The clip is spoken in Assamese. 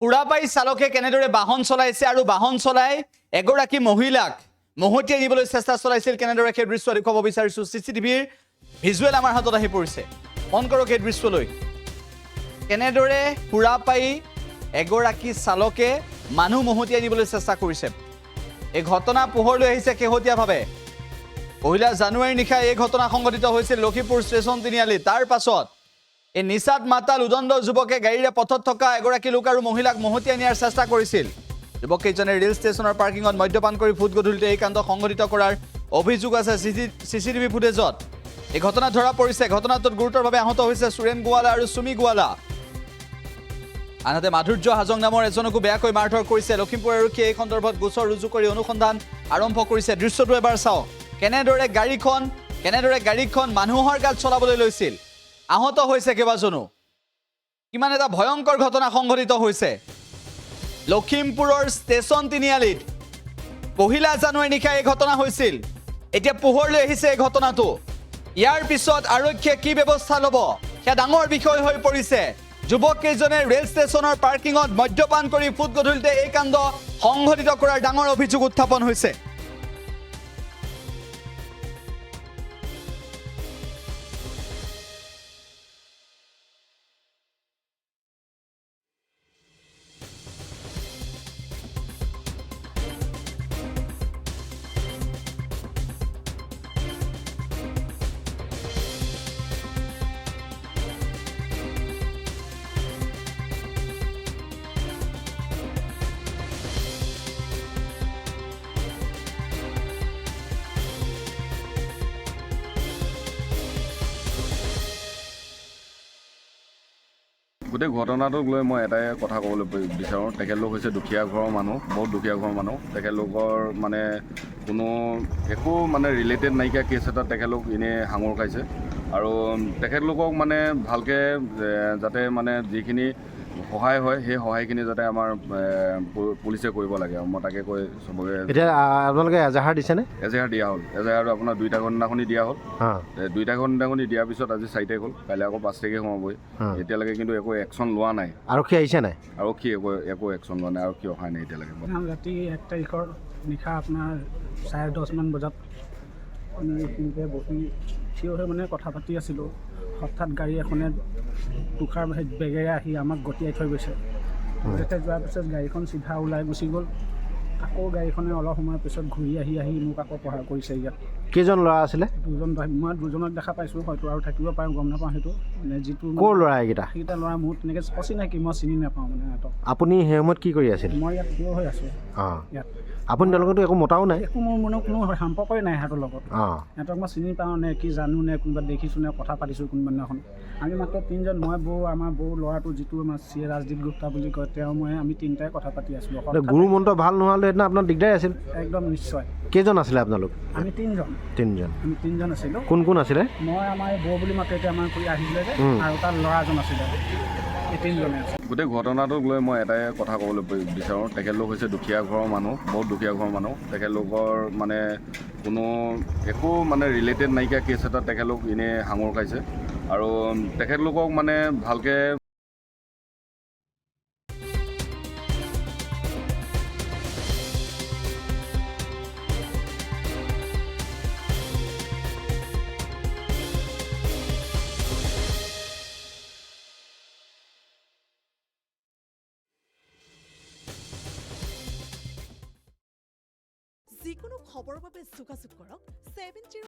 সুৰাপাই চালকে কেনেদৰে বাহন চলাইছে আৰু বাহন চলাই এগৰাকী মহিলাক মহতিয়াই নিবলৈ চেষ্টা চলাইছিল কেনেদৰে সেই দৃশ্য দেখুৱাব বিচাৰিছো চিচিটিভিৰ ভিজুৱেল আমাৰ হাতত আহি পৰিছে মন কৰক এই দৃশ্যলৈ কেনেদৰে সুৰাপাই এগৰাকী চালকে মানুহ মহতিয়াই নিবলৈ চেষ্টা কৰিছে এই ঘটনা পোহৰলৈ আহিছে শেহতীয়াভাৱে 1 জানুৱাৰী নিশা এই ঘটনা সংঘটিত হৈছিল লখিমপুৰ ষ্টেচন তিনিআলি তাৰ পাছত এই নিচাত মাতাল উদণ্ড যুৱকে গাড়ীৰে পথত থকা এগৰাকী লোক আৰু মহিলাক মহতিয়াই নিয়াৰ চেষ্টা কৰিছিল যুৱককেইজনে ৰেল ষ্টেচনৰ পাৰ্কিঙত মদ্যপান কৰি ফুট গধূলিতে এই কাণ্ড সংঘটিত কৰাৰ অভিযোগ আছে চিচিটিভি ফুটেজত এই ঘটনা ধৰা পৰিছে ঘটনাটোত গুৰুতৰভাৱে আহত হৈছে সুৰেন গোৱালা আৰু সুমি গোৱালা আনহাতে মাধুৰ্য হাজং নামৰ এজনকো বেয়াকৈ মাৰধৰ কৰিছে লখিমপুৰ আৰক্ষীয়ে এই সন্দৰ্ভত গোচৰ ৰুজু কৰি অনুসন্ধান আৰম্ভ কৰিছে দৃশ্যটো এবাৰ চাওক কেনেদৰে গাড়ীখন মানুহৰ গাত চলাবলৈ লৈছিল আহত হৈছে কেইবাজনো কিমান এটা ভয়ংকৰ ঘটনা সংঘটিত হৈছে লখিমপুৰৰ ষ্টেচন তিনিআলিত 1 জানুৱাৰী নিশা এই ঘটনা হৈছিল এতিয়া পোহৰলৈ আহিছে এই ঘটনাটো ইয়াৰ পিছত আৰক্ষীয়ে কি ব্যৱস্থা ল'ব সেয়া ডাঙৰ বিষয় হৈ পৰিছে যুৱককেইজনে ৰেল ষ্টেচনৰ পাৰ্কিঙত মদ্যপান কৰি ফুট গধূলিতে এই কাণ্ড সংঘটিত কৰাৰ ডাঙৰ অভিযোগ উত্থাপন হৈছে গোটেই ঘটনাটোক লৈ মই এটাই কথা ক'বলৈ বিচাৰোঁ তেখেতলোক হৈছে দুখীয়া ঘৰৰ মানুহ বহুত দুখীয়া ঘৰৰ মানুহ তেখেতলোকৰ মানে কোনো একো মানে ৰিলেটেড নাইকিয়া কেছ এটা তেখেতলোক এনেই সাঙুৰ খাইছে আৰু তেখেতলোকক মানে ভালকৈ যাতে মানে যিখিনি সহায় হয় সেই সহায়খিনি যাতে আমাৰ পুলিচে কৰিব লাগে আৰু মই তাকে কৈ চবকে এতিয়া আপোনালোকে এজাহাৰ দিছেনে এজাহাৰ দিয়া হ'ল এজাহাৰটো আপোনাৰ 2টা ঘটনাখনি দিয়া হ'ল 2টা ঘটনাখনি দিয়াৰ পিছত আজি 4 তাৰিখ হ'ল কাইলৈ আকৌ 5 তাৰিখে সোমাবই এতিয়ালৈকে কিন্তু একো একশ্যন লোৱা নাই আৰক্ষী আহিছে নাই আৰক্ষী একো একশ্যন লোৱা নাই আৰক্ষী অহাই নাই এতিয়ালৈকে ৰাতি 1 তাৰিখৰ নিশা আপোনাৰ 10:30 মান বজাত আমি এইখিনিতে বহি থিয় হৈ মানে কথা পাতি আছিলোঁ হঠাৎ গাড়ী এখনে তুষাৰ বেগেৰে আহি আমাক গতিয়াই থৈ গৈছে গতিয়াই যোৱাৰ পিছত গাড়ীখন চিধা ওলাই গুচি গ'ল আকৌ গাড়ীখনে অলপ সময়ৰ পিছত ঘূৰি আহি মোক আকৌ প্ৰহাৰ কৰিছে ইয়াত কেইজন ল'ৰা আছিলে মই দুজনক দেখা পাইছোঁ হয়তো আৰু থাকিব পাৰে গম নাপাওঁ সেইটো মানে যিটো ক'ৰ ল'ৰা এইকেইটা ল'ৰা মোৰ তেনেকৈ অচিনাকি মই চিনি নাপাওঁ মানে সিহঁতক আপুনি সেই সময়ত কি কৰি আছিল মই ইয়াত থিয় হৈ আছোঁ ইয়াত আপুনি তেওঁলোকতো একো মতাও নাই একো মোৰ মনত কোনো সম্পৰ্কই নাই সিহঁতৰ লগত সিহঁতক মই চিনি পাওঁ নে কি জানো নে কোনোবা দেখিছোঁ নে কথা পাতিছোঁ কোনোবা দিনাখন আমি মাত্ৰ 3জন মই বৌ আমাৰ বৌ ল'ৰাটো যিটো আমাৰ চি ৰাজদীপ গুপ্তা বুলি কয় তেওঁ আমি 3টাই কথা পাতি আছিলোঁ গুৰু মন্ত্ৰ ভাল নহ'লে সেইদিনা আপোনাৰ দিগদাৰ আছিল একদম নিশ্চয় কেইজন আছিলে আপোনালোক আমি 3জন আমি 3জন আছিলোঁ কোন আছিলে মই আমাৰ বৌ বুলি মাত্ৰ এতিয়া আমাৰ কৰি আহিছিলে যে আৰু তাৰ ল'ৰা এজন আছিলে গোটেই ঘটনাটোক লৈ মই এটাই কথা ক'বলৈ বিচাৰোঁ তেখেতলোক হৈছে দুখীয়া ঘৰৰ মানুহ বহুত দুখীয়া ঘৰৰ মানুহ তেখেতলোকৰ মানে কোনো একো মানে ৰিলেটেড নাইকিয়া কেছ এটা তেখেতলোক এনেই সাঙুৰ খাইছে আৰু তেখেতলোকক মানে ভালকৈ যিকোনো খবৰৰ বাবে যোগাযোগ কৰক 70